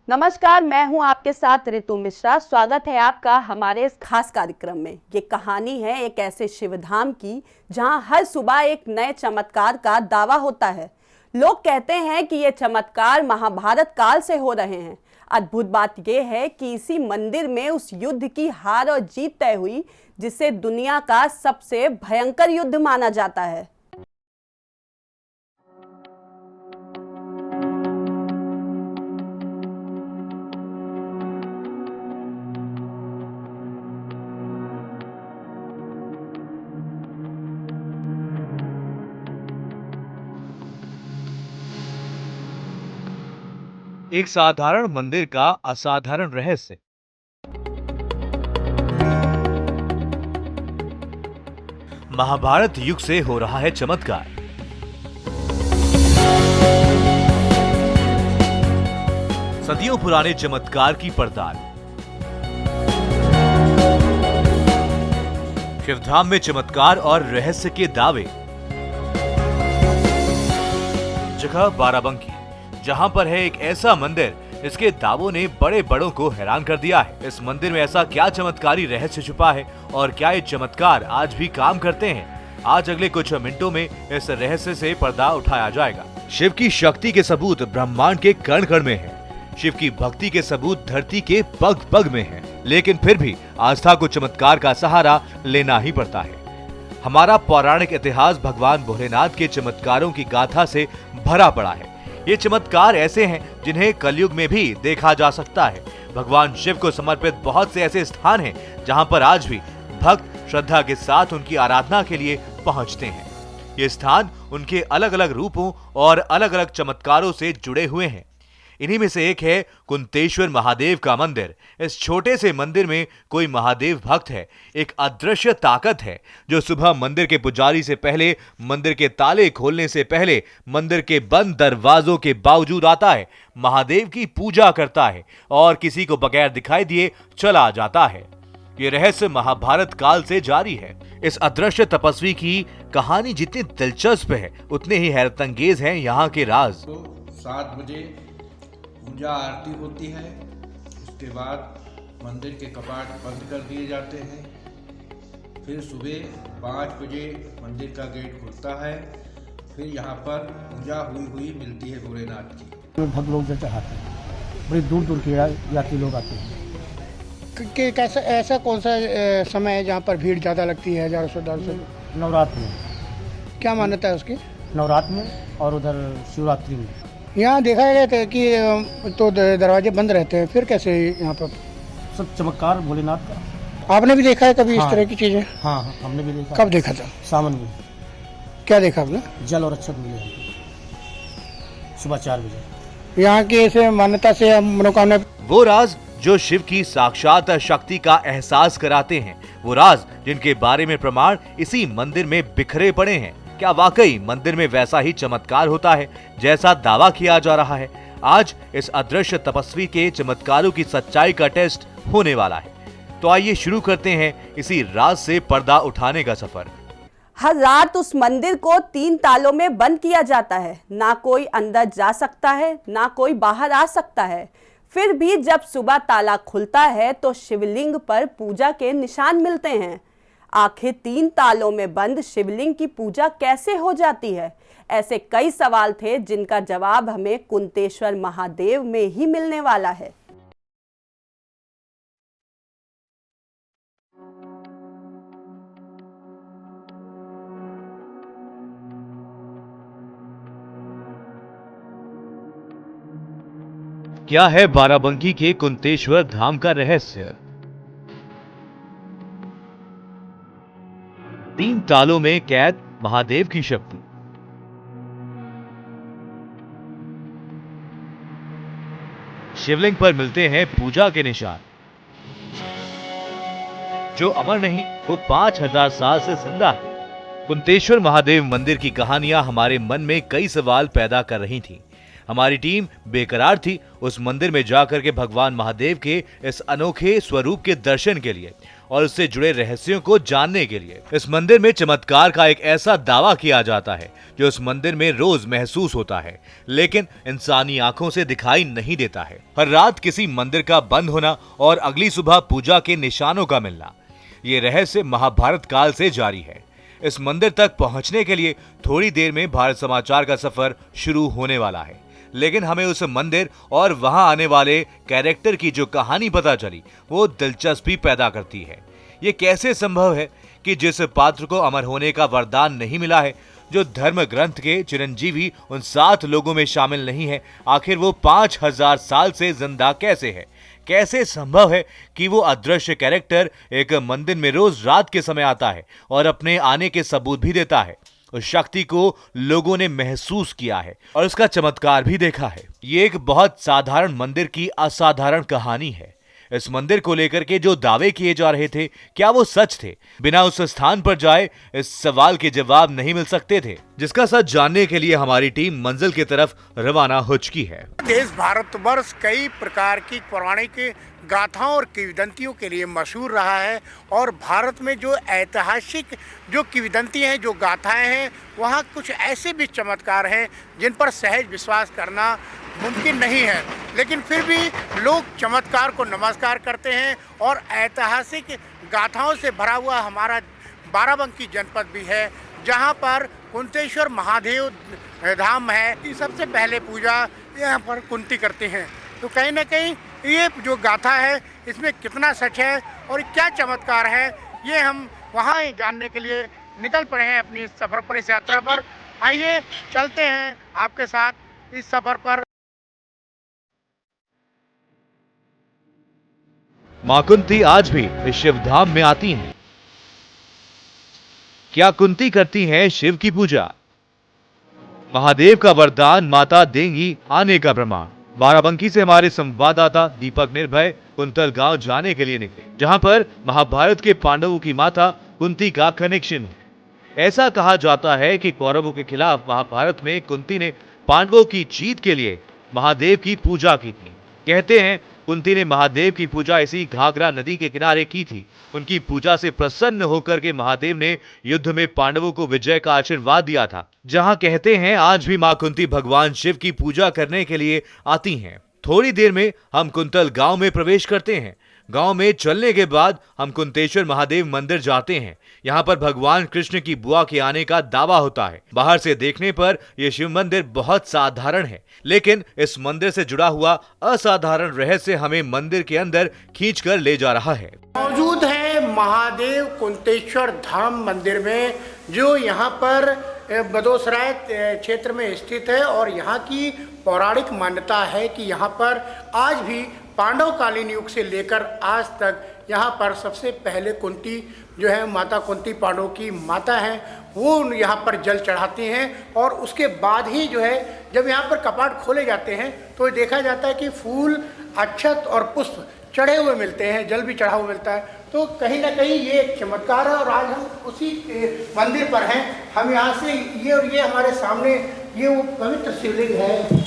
नमस्कार, मैं हूं आपके साथ ऋतु मिश्रा। स्वागत है आपका हमारे इस खास कार्यक्रम में। ये कहानी है एक ऐसे शिवधाम की जहां हर सुबह एक नए चमत्कार का दावा होता है। लोग कहते हैं कि ये चमत्कार महाभारत काल से हो रहे हैं। अद्भुत बात यह है कि इसी मंदिर में उस युद्ध की हार और जीत तय हुई जिसे दुनिया का सबसे भयंकर युद्ध माना जाता है। एक साधारण मंदिर का असाधारण रहस्य। महाभारत युग से हो रहा है चमत्कार। सदियों पुराने चमत्कार की पड़ताल। शिवधाम में चमत्कार और रहस्य के दावे। जगह बाराबंकी, जहां पर है एक ऐसा मंदिर जिसके दावों ने बड़े बड़ों को हैरान कर दिया है। इस मंदिर में ऐसा क्या चमत्कारी रहस्य छुपा है और क्या ये चमत्कार आज भी काम करते हैं? आज अगले कुछ मिनटों में इस रहस्य से पर्दा उठाया जाएगा। शिव की शक्ति के सबूत ब्रह्मांड के कण कण में है। शिव की भक्ति के सबूत धरती के पग पग में है। लेकिन फिर भी आस्था को चमत्कार का सहारा लेना ही पड़ता है। हमारा पौराणिक इतिहास भगवान भोलेनाथ के चमत्कारों की गाथा से भरा पड़ा है। ये चमत्कार ऐसे हैं जिन्हें कलयुग में भी देखा जा सकता है। भगवान शिव को समर्पित बहुत से ऐसे स्थान हैं जहां पर आज भी भक्त श्रद्धा के साथ उनकी आराधना के लिए पहुंचते हैं। ये स्थान उनके अलग अलग रूपों और अलग अलग चमत्कारों से जुड़े हुए हैं। इन्हीं में से एक है कुंतेश्वर महादेव का मंदिर। इस छोटे से मंदिर में कोई महादेव भक्त है, एक अदृश्य ताकत है जो सुबह मंदिर के पुजारी से पहले, मंदिर के ताले खोलने से पहले, मंदिर के बंद दरवाजों के बावजूद आता है, महादेव की पूजा करता है और किसी को बगैर दिखाई दिए चला जाता है। ये रहस्य महाभारत काल से जारी है। इस अदृश्य तपस्वी की कहानी जितनी दिलचस्प है उतने ही हैरतअंगेज हैं यहाँ के राज। तो 7 बजे पूजा आरती होती है। उसके बाद मंदिर के कपाट बंद कर दिए जाते हैं। फिर सुबह 5 बजे मंदिर का गेट खुलता है। फिर यहाँ पर पूजा हुई मिलती है भोलेनाथ की। भक्त लोग जो चाहते हैं, बड़ी दूर दूर के यात्री लोग आते हैं। कैसा ऐसा कौन सा समय है जहाँ पर भीड़ ज़्यादा लगती है? हज़ारों श्रद्धालु? नवरात्र में। क्या मान्यता है उसकी? नवरात्र में और उधर शिवरात्रि में। यहाँ देखा गया था कि तो दरवाजे बंद रहते हैं, फिर कैसे यहाँ पर? सब चमत्कार भोलेनाथ का। आपने भी देखा है कभी हाँ, इस तरह की चीज़ें? हाँ हाँ, हमने भी देखा। कब देखा था? सावन में। क्या देखा आपने? जल और अक्षत मिले हमको सुबह 4 बजे। यहाँ की ऐसे मान्यता से मनोकामना। वो राज जो शिव की साक्षात शक्ति का एहसास कराते हैं, वो राज जिनके बारे में प्रमाण इसी मंदिर में बिखरे पड़े हैं। क्या वाकई मंदिर में वैसा ही चमत्कार होता है जैसा दावा किया जा रहा है? आज इस अदृश्य तपस्वी के चमत्कारों की सच्चाई का टेस्ट होने वाला है। तो आइए शुरू करते हैं इसी राज से पर्दा उठाने का सफर। हर रात उस मंदिर को 3 तालों में बंद किया जाता है। ना कोई अंदर जा सकता है, ना कोई बाहर आ सकता है। फिर भी जब सुबह ताला खुलता है तो शिवलिंग पर पूजा के निशान मिलते हैं। आखिर 3 तालों में बंद शिवलिंग की पूजा कैसे हो जाती है? ऐसे कई सवाल थे जिनका जवाब हमें कुंतेश्वर महादेव में ही मिलने वाला है। क्या है बाराबंकी के कुंतेश्वर धाम का रहस्य? 3 तालों में कैद महादेव की शक्ति। शिवलिंग पर मिलते हैं पूजा के निशान। जो अमर नहीं, वो 5000 साल से जिंदा है। कुंतेश्वर महादेव मंदिर की कहानियां हमारे मन में कई सवाल पैदा कर रही थीं। हमारी टीम बेकरार थी उस मंदिर में जाकर के भगवान महादेव के इस अनोखे स्वरूप के दर्शन के लिए और उससे जुड़े रहस्यों को जानने के लिए। इस मंदिर में चमत्कार का एक ऐसा दावा किया जाता है जो इस मंदिर में रोज महसूस होता है, लेकिन इंसानी आंखों से दिखाई नहीं देता है। हर रात किसी मंदिर का बंद होना और अगली सुबह पूजा के निशानों का मिलना, ये रहस्य महाभारत काल से जारी है। इस मंदिर तक पहुंचने के लिए थोड़ी देर में भारत समाचार का सफर शुरू होने वाला है, लेकिन हमें उस मंदिर और वहां आने वाले कैरेक्टर की जो कहानी पता चली वो दिलचस्पी पैदा करती है। ये कैसे संभव है कि जिस पात्र को अमर होने का वरदान नहीं मिला है, जो धर्म ग्रंथ के चिरंजीवी उन 7 लोगों में शामिल नहीं है, आखिर वो 5000 साल से जिंदा कैसे है? कैसे संभव है कि वो अदृश्य कैरेक्टर एक मंदिर में रोज रात के समय आता है और अपने आने के सबूत भी देता है? उस शक्ति को लोगों ने महसूस किया है और उसका चमत्कार भी देखा है। ये एक बहुत साधारण मंदिर की असाधारण कहानी है। इस मंदिर को लेकर के जो दावे किए जा रहे थे, क्या वो सच थे? बिना उस स्थान पर जाए इस सवाल के जवाब नहीं मिल सकते थे, जिसका सच जानने के लिए हमारी टीम मंजिल की तरफ रवाना हो चुकी है। देश भारतवर्ष कई प्रकार की पौराणिक गाथाओं और किंवदंतियों के लिए मशहूर रहा है और भारत में जो ऐतिहासिक जो किंवदंती हैं, जो गाथाएं हैं, वहाँ कुछ ऐसे भी चमत्कार हैं जिन पर सहज विश्वास करना मुमकिन नहीं है, लेकिन फिर भी लोग चमत्कार को नमस्कार करते हैं। और ऐतिहासिक गाथाओं से भरा हुआ हमारा बाराबंकी जनपद भी है, जहाँ पर कुंतेश्वर महादेव धाम है कि सबसे पहले पूजा यहाँ पर कुंती करते हैं। तो कहीं ना कहीं ये जो गाथा है इसमें कितना सच है और क्या चमत्कार है, ये हम वहाँ ही जानने के लिए निकल पड़े हैं अपनी इस सफ़र पर, इस यात्रा पर। आइए चलते हैं आपके साथ इस सफ़र पर। मां कुंती आज भी इस शिवधाम में आती हैं। क्या कुंती करती हैं शिव की पूजा? महादेव का वरदान माता देंगी आने का प्रमाण। बाराबंकी से हमारे संवाददाता दीपक निर्भय कुंतल गांव जाने के लिए निकले, जहां पर महाभारत के पांडवों की माता कुंती का कनेक्शन है। ऐसा कहा जाता है कि कौरवों के खिलाफ महाभारत में कुंती ने पांडवों की जीत के लिए महादेव की पूजा की थी। कहते हैं कुंती ने महादेव की पूजा इसी घाघरा नदी के किनारे की थी। उनकी पूजा से प्रसन्न होकर के महादेव ने युद्ध में पांडवों को विजय का आशीर्वाद दिया था। जहां कहते हैं आज भी मां कुंती भगवान शिव की पूजा करने के लिए आती हैं। थोड़ी देर में हम कुंतल गांव में प्रवेश करते हैं। गांव में चलने के बाद हम कुंतेश्वर महादेव मंदिर जाते हैं। यहाँ पर भगवान कृष्ण की बुआ के आने का दावा होता है। बाहर से देखने पर यह शिव मंदिर बहुत साधारण है, लेकिन इस मंदिर से जुड़ा हुआ असाधारण रहस्य हमें मंदिर के अंदर खींचकर ले जा रहा है। मौजूद है महादेव कुंतेश्वर धाम मंदिर में, जो यहाँ पर बदोसराय क्षेत्र में स्थित है। और यहाँ की पौराणिक मान्यता है कि यहाँ पर आज भी पांडव कालीन युग से लेकर आज तक यहाँ पर सबसे पहले कुंती जो है, माता कुंती पांडवों की माता हैं, वो यहाँ पर जल चढ़ाती हैं। और उसके बाद ही जो है जब यहाँ पर कपाट खोले जाते हैं तो देखा जाता है कि फूल, अक्षत और पुष्प चढ़े हुए मिलते हैं, जल भी चढ़ा हुआ मिलता है। तो कहीं ना कहीं ये एक चमत्कार है और आज हम उसी मंदिर पर हैं। हम यहाँ से ये हमारे सामने ये वो पवित्र शिवलिंग है,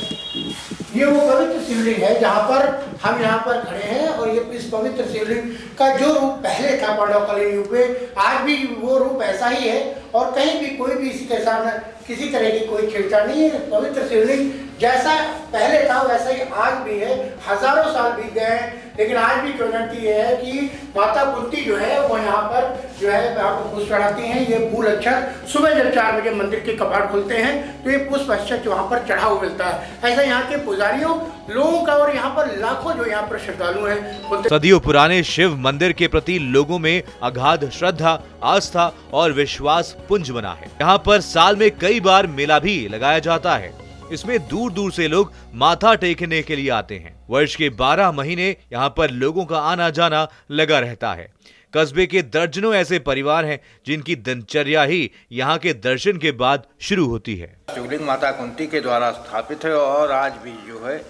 ये वो पवित्र शिवलिंग है जहाँ पर हम यहाँ पर खड़े हैं। और ये इस पवित्र शिवलिंग का जो रूप पहले था पांडव कालीन युग में, आज भी वो रूप ऐसा ही है और कहीं भी कोई भी इसके सामने किसी तरह की कोई छेड़छाड़ नहीं है। पवित्र शिवलिंग जैसा पहले था वैसा ही आज भी है। हजारों साल बीत गए हैं, लेकिन आज भी किंवदंती ये है कि माता कुंती जो है वो यहाँ पर जो है आपको पुष्प चढ़ाती हैं। ये फूल अक्षत सुबह जब 4 बजे मंदिर के कपाट खुलते हैं तो ये पुष्प अक्षत वहाँ पर चढ़ा हुआ मिलता है। ऐसा यहाँ के पुजारियों लोगों का और यहाँ पर लाखों जो यहाँ पर श्रद्धालु हैं। सदियों पुराने शिव मंदिर के प्रति लोगों में अगाध श्रद्धा, आस्था और विश्वास पुंज बना है। यहाँ पर साल में कई बार मेला भी लगाया जाता है। इसमें दूर दूर से लोग माथा टेकने के लिए आते हैं। वर्ष के 12 महीने यहाँ पर लोगों का आना जाना लगा रहता है। कस्बे के दर्जनों ऐसे परिवार हैं जिनकी दिनचर्या ही यहाँ के दर्शन के बाद शुरू होती है। शिवलिंग माता कुंती के द्वारा स्थापित है और आज भी जो है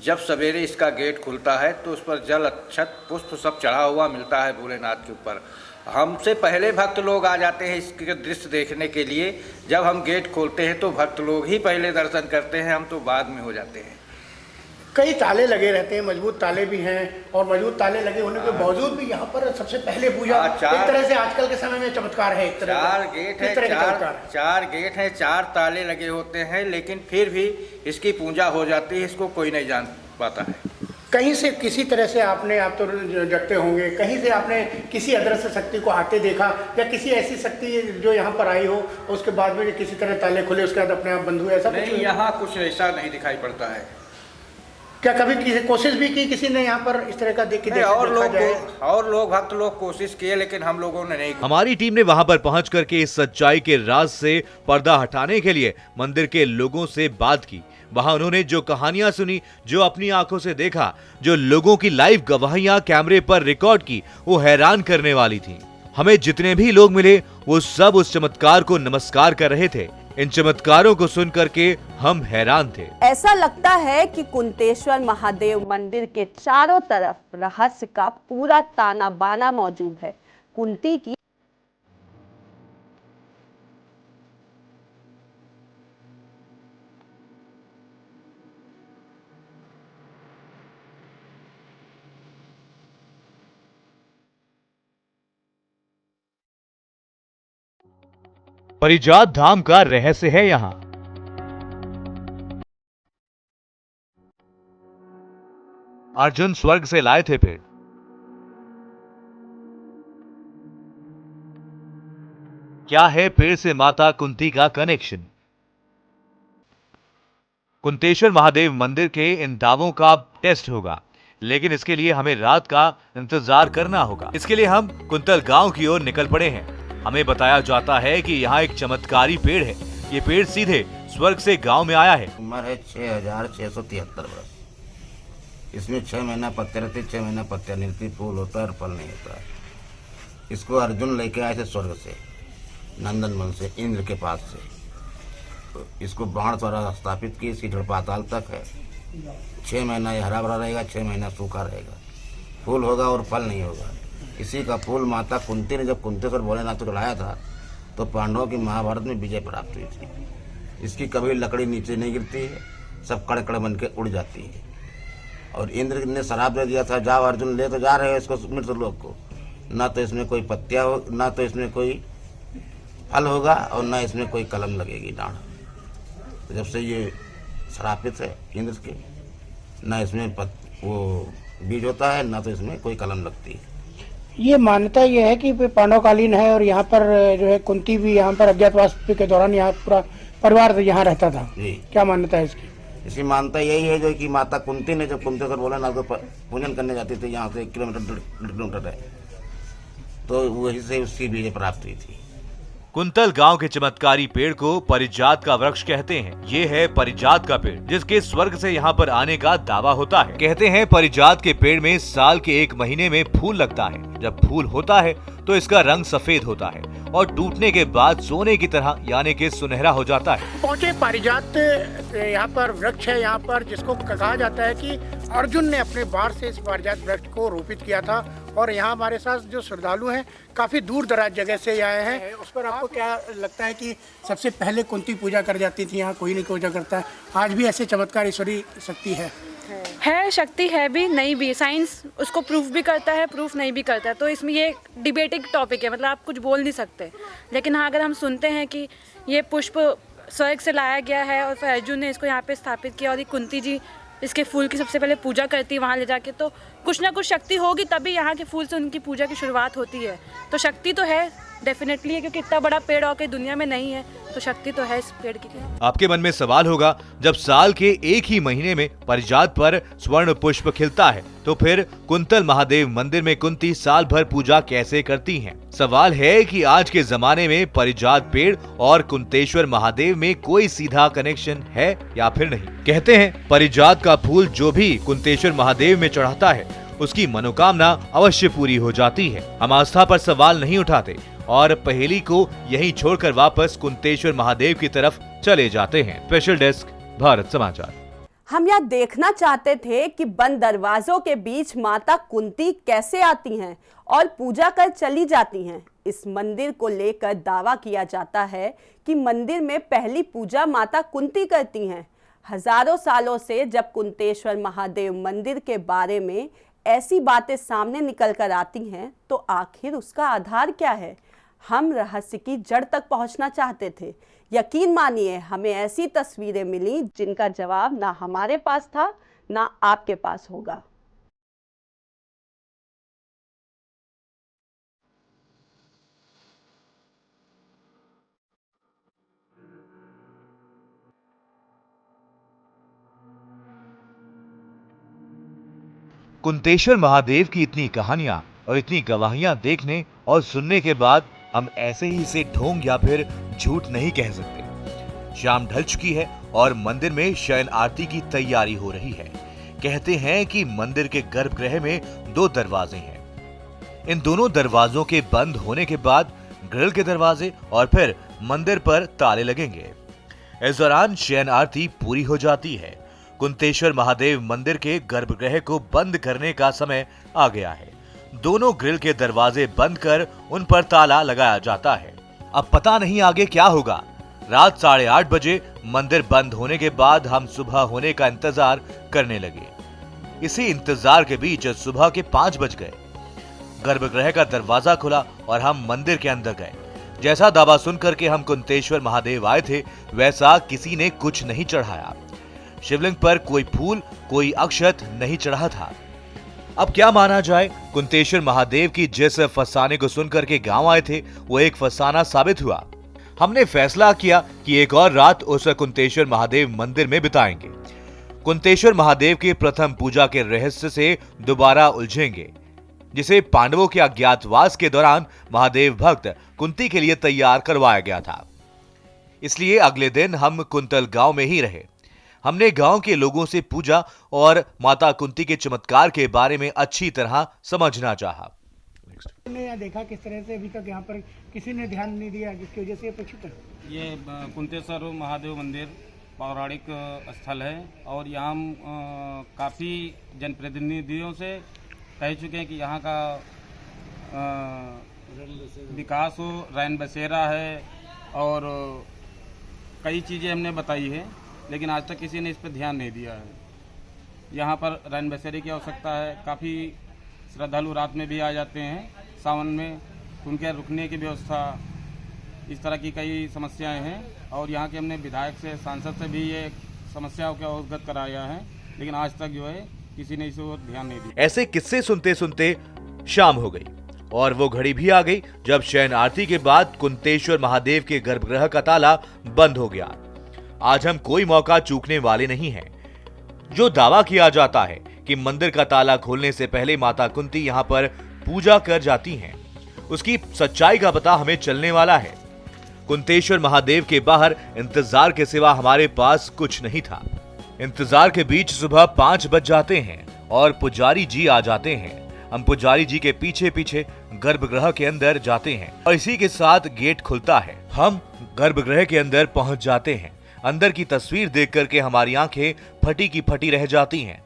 जब सवेरे इसका गेट खुलता है तो उस पर जल, अक्षत, पुष्प सब चढ़ा हुआ मिलता है भोलेनाथ के ऊपर। हमसे पहले भक्त लोग आ जाते हैं इसके दृश्य देखने के लिए। जब हम गेट खोलते हैं तो भक्त लोग ही पहले दर्शन करते हैं, हम तो बाद में हो जाते हैं। कई ताले लगे रहते हैं, मजबूत ताले भी हैं, और मजबूत ताले लगे होने के बावजूद भी यहाँ पर सबसे पहले पूजा एक तरह से आजकल के समय में चमत्कार है। एक तरह चार गेट है, चार गेट हैं, 4 ताले लगे होते हैं, लेकिन फिर भी इसकी पूजा हो जाती है, इसको कोई नहीं जान पाता है। कहीं से किसी तरह से आप तो जगते होंगे, कहीं से आपने किसी अदृश्य शक्ति को आते देखा, या किसी ऐसी शक्ति जो यहाँ पर आई हो उसके बाद में किसी तरह ताले खुले उसके बाद अपने आप बंद हुए, ऐसा नहीं? यहाँ कुछ ऐसा नहीं दिखाई पड़ता है। क्या कभी किसी कोशिश भी की किसी ने यहाँ पर इस तरह का और लोग भक्त लोग कोशिश किए, लेकिन हम लोगों ने नहीं। हमारी टीम ने वहां पर पहुंच करके इस सच्चाई के राज से पर्दा हटाने के लिए मंदिर के लोगों से बात की। वहां उन्होंने जो कहानियां सुनी, जो अपनी आंखों से देखा, जो लोगों की लाइव गवाहियां कैमरे पर रिकॉर्ड की, वो हैरान करने वाली थी। हमें जितने भी लोग मिले वो सब उस चमत्कार को नमस्कार कर रहे थे। इन चमत्कारों को सुन करके हम हैरान थे। ऐसा लगता है कि कुंतेश्वर महादेव मंदिर के चारों तरफ रहस्य का पूरा ताना बाना मौजूद है। कुंती की परिजात धाम का रहस्य है यहाँ। अर्जुन स्वर्ग से लाए थे पेड़। क्या है पेड़ से माता कुंती का कनेक्शन? कुंतेश्वर महादेव मंदिर के इन दावों का टेस्ट होगा, लेकिन इसके लिए हमें रात का इंतजार करना होगा। इसके लिए हम कुंतल गांव की ओर निकल पड़े हैं। हमें बताया जाता है कि यहाँ एक चमत्कारी पेड़ है। ये पेड़ सीधे स्वर्ग से गांव में आया है। उम्र है 6673 वर्ष। इसमें 6 महीना पत्ते रहते, 6 महीना पत्ते निकलती, फूल होता है और फल नहीं होता है। इसको अर्जुन लेके आए थे स्वर्ग से, नंदन वन से, इंद्र के पास से। तो इसको बाण द्वारा स्थापित की, इसकी जड़ पाताल तक है। 6 महीना ये हरा भरा रहेगा, 6 महीना सूखा रहेगा, फूल होगा और फल नहीं होगा। इसी का फूल माता कुंती ने जब कुंतेश्वर भोलेनाथ को लाया था तो पांडवों की महाभारत में विजय प्राप्त हुई थी। इसकी कभी लकड़ी नीचे नहीं गिरती है, सब कड़कड़ बन के उड़ जाती है। और इंद्र ने शराब दे दिया था, जाओ अर्जुन ले तो जा रहे हो इसको मृतलोक को, ना तो इसमें कोई पत्तियाँ हो, ना तो इसमें कोई फल होगा, और ना इसमें कोई कलम लगेगी डाँड। तो जब से ये श्रापित है इंद्र के, ना इसमें वो बीज होता है, ना तो इसमें कोई कलम लगती है। ये मान्यता ये है कि पांडवकालीन है, और यहाँ पर जो है कुंती भी यहाँ पर अज्ञातवास के दौरान यहाँ पूरा परिवार यहाँ रहता था। क्या मान्यता है इसकी? इसकी मान्यता यही है जो कि माता कुंती ने जब कुंतेश्वर भोलेनाथ को पूजन करने जाती थी, यहाँ से 1 किलोमीटर 1.5 किलोमीटर है, तो वहीं से उसकी विजय प्राप्त हुई थी। कुंतल गांव के चमत्कारी पेड़ को परिजात का वृक्ष कहते हैं। ये है परिजात का पेड़, जिसके स्वर्ग से यहाँ पर आने का दावा होता है। कहते हैं परिजात के पेड़ में साल के 1 महीने में फूल लगता है। जब फूल होता है तो इसका रंग सफेद होता है और टूटने के बाद सोने की तरह यानी कि सुनहरा हो जाता है। पहुंचे पारिजात यहाँ पर वृक्ष है, यहाँ पर जिसको कहा जाता है कि अर्जुन ने अपने बाण से इस पारिजात वृक्ष को रोपित किया था। और यहाँ हमारे साथ जो श्रद्धालु हैं काफी दूर दराज जगह से आए हैं। उस पर आपको क्या लगता है कि सबसे पहले कुंती पूजा कर जाती थी, यहाँ कोई नहीं पूजा करता है? आज भी ऐसे चमत्कार ईश्वरी शक्ति है? शक्ति है भी, नहीं भी। साइंस उसको प्रूफ भी करता है, प्रूफ नहीं भी करता है। तो इसमें ये डिबेटिंग टॉपिक है, मतलब आप कुछ बोल नहीं सकते। लेकिन हाँ, अगर हम सुनते हैं कि ये पुष्प स्वर्ग से लाया गया है और फिर अर्जुन ने इसको यहाँ पे स्थापित किया, और ये कुंती जी इसके फूल की सबसे पहले पूजा करती है वहाँ ले जाके, तो कुछ ना कुछ शक्ति होगी, तभी यहाँ के फूल से उनकी पूजा की शुरुआत होती है। तो शक्ति तो है, डेफिनेटली है, क्योंकि इतना बड़ा पेड़ और कहीं दुनिया में नहीं है, तो शक्ति तो है इस पेड़ की। आपके मन में सवाल होगा, जब साल के 1 ही महीने में परिजात पर स्वर्ण पुष्प खिलता है, तो फिर कुंतल महादेव मंदिर में कुंती साल भर पूजा कैसे करती हैं? सवाल है कि आज के जमाने में परिजात पेड़ और कुंतेश्वर महादेव में कोई सीधा कनेक्शन है या फिर नहीं। कहते हैं परिजात का फूल जो भी कुंतेश्वर महादेव में चढ़ाता है उसकी मनोकामना अवश्य पूरी हो जाती है। हम आस्था पर सवाल नहीं उठाते और पहेली को यहीं छोड़कर वापस कुंतेश्वर महादेव की तरफ चले जाते हैं। स्पेशल डेस्क, भारत समाचार। हम यह देखना चाहते थे कि बंद दरवाजों के बीच माता कुंती कैसे आती हैं और पूजा कर चली जाती हैं। इस मंदिर को लेकर दावा किया जाता है कि मंदिर में पहली पूजा माता कुंती करती हैं। हजारों सालों से जब कुंतेश्वर महादेव मंदिर के बारे में ऐसी बातें सामने निकल कर आती हैं तो आखिर उसका आधार क्या है? हम रहस्य की जड़ तक पहुंचना चाहते थे। यकीन मानिए हमें ऐसी तस्वीरें मिली जिनका जवाब ना हमारे पास था ना आपके पास होगा। कुंतेश्वर महादेव की इतनी कहानियां और इतनी गवाहियां देखने और सुनने के बाद हम ऐसे ही इसे ढोंग या फिर झूठ नहीं कह सकते। शाम ढल चुकी है और मंदिर में शयन आरती की तैयारी हो रही है। कहते हैं कि मंदिर के गर्भगृह में 2 दरवाजे हैं। इन दोनों दरवाजों के बंद होने के बाद ग्रिल के दरवाजे और फिर मंदिर पर ताले लगेंगे। इस दौरान शयन आरती पूरी हो जाती है। कुंतेश्वर महादेव मंदिर के गर्भगृह को बंद करने का समय आ गया है। दोनों ग्रिल के दरवाजे बंद कर उन पर ताला लगाया जाता है। अब पता नहीं आगे क्या होगा। रात 8:30 बजे मंदिर बंद होने के बाद हम सुबह होने का इंतजार करने लगे। इसी इंतजार के बीच सुबह के 5 बज गए। गर्भगृह का दरवाजा खुला और हम मंदिर के अंदर गए। जैसा दावा सुनकर के हम कुंतेश्वर महादेव आए थे वैसा किसी ने कुछ नहीं चढ़ाया। शिवलिंग पर कोई फूल कोई अक्षत नहीं चढ़ा था। अब क्या माना जाए, कुंतेश्वर महादेव की जिस फसाने को सुनकर के गांव आए थे वो एक फसाना साबित हुआ। हमने फैसला किया कि एक और रात उस कुंतेश्वर महादेव मंदिर में बिताएंगे। कुंतेश्वर महादेव की प्रथम पूजा के रहस्य से दोबारा उलझेंगे, जिसे पांडवों के अज्ञातवास के दौरान महादेव भक्त कुंती के लिए तैयार करवाया गया था। इसलिए अगले दिन हम कुंतल गांव में ही रहे। हमने गांव के लोगों से पूजा और माता कुंती के चमत्कार के बारे में अच्छी तरह समझना चाहा। हमने यहाँ देखा किस तरह से अभी तक यहाँ पर किसी ने ध्यान नहीं दिया, जिसकी वजह से अपेक्षित है। ये कुंतेश्वर महादेव मंदिर पौराणिक स्थल है और यहाँ हम काफ़ी जनप्रतिनिधियों से कह चुके हैं कि यहाँ का विकास हो, रैन बसेरा है और कई चीज़ें हमने बताई है, लेकिन आज तक किसी ने इस पर ध्यान नहीं दिया है। यहाँ पर रैन बसेरे की आवश्यकता है। काफ़ी श्रद्धालु रात में भी आ जाते हैं सावन में, उनके रुकने की व्यवस्था, इस तरह की कई समस्याएं हैं और यहाँ के हमने विधायक से सांसद से भी ये समस्याओं को अवगत कराया है, लेकिन आज तक जो है किसी ने इस ओर ध्यान नहीं दिया। ऐसे किस्से सुनते सुनते शाम हो गई और वो घड़ी भी आ गई जब शयन आरती के बाद कुंतेश्वर महादेव के गर्भगृह का ताला बंद हो गया। आज हम कोई मौका चूकने वाले नहीं हैं। जो दावा किया जाता है कि मंदिर का ताला खोलने से पहले माता कुंती यहाँ पर पूजा कर जाती हैं, उसकी सच्चाई का पता हमें चलने वाला है। कुंतेश्वर महादेव के बाहर इंतजार के सिवा हमारे पास कुछ नहीं था। इंतजार के बीच सुबह 5 बज जाते हैं और पुजारी जी आ जाते हैं। हम पुजारी जी के पीछे पीछे गर्भगृह के अंदर जाते हैं और इसी के साथ गेट खुलता है। हम गर्भगृह के अंदर पहुंच जाते हैं। अंदर की तस्वीर देख करके हमारी आंखें फटी की फटी रह जाती हैं।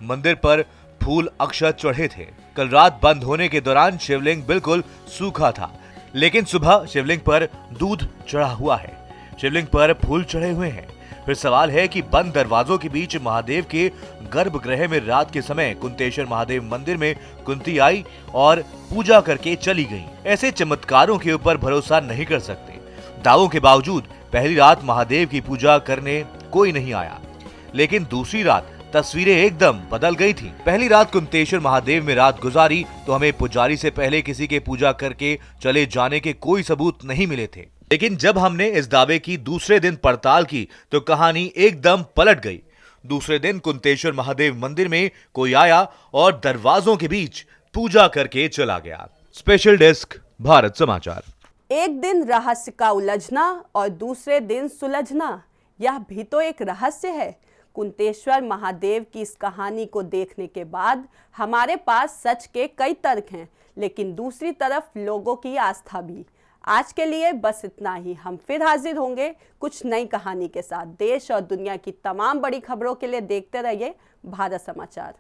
मंदिर पर फूल अक्षत चढ़े थे। कल रात बंद होने के दौरान शिवलिंग बिल्कुल सूखा था, लेकिन सुबह शिवलिंग पर दूध चढ़ा हुआ है, शिवलिंग पर फूल चढ़े हुए हैं। फिर सवाल है कि बंद दरवाजों के बीच महादेव के गर्भगृह में रात के समय कुंतेश्वर महादेव मंदिर में कुंती आई और पूजा करके चली गई। ऐसे चमत्कारों के ऊपर भरोसा नहीं कर सकते। दावों के बावजूद पहली रात महादेव की पूजा करने कोई नहीं आया, लेकिन दूसरी रात तस्वीरें एकदम बदल गई थी। पहली रात कुंतेश्वर महादेव में रात गुजारी तो हमें पुजारी से पहले किसी के पूजा करके चले जाने के कोई सबूत नहीं मिले थे, लेकिन जब हमने इस दावे की दूसरे दिन पड़ताल की तो कहानी एकदम पलट गई। दूसरे दिन कुंतेश्वर महादेव मंदिर में कोई आया और दरवाजों के बीच पूजा करके चला गया। स्पेशल डेस्क, भारत समाचार। एक दिन रहस्य का उलझना और दूसरे दिन सुलझना, यह भी तो एक रहस्य है। कुंतेश्वर महादेव की इस कहानी को देखने के बाद हमारे पास सच के कई तर्क हैं, लेकिन दूसरी तरफ लोगों की आस्था भी। आज के लिए बस इतना ही। हम फिर हाजिर होंगे कुछ नई कहानी के साथ। देश और दुनिया की तमाम बड़ी खबरों के लिए देखते रहिए भारत समाचार।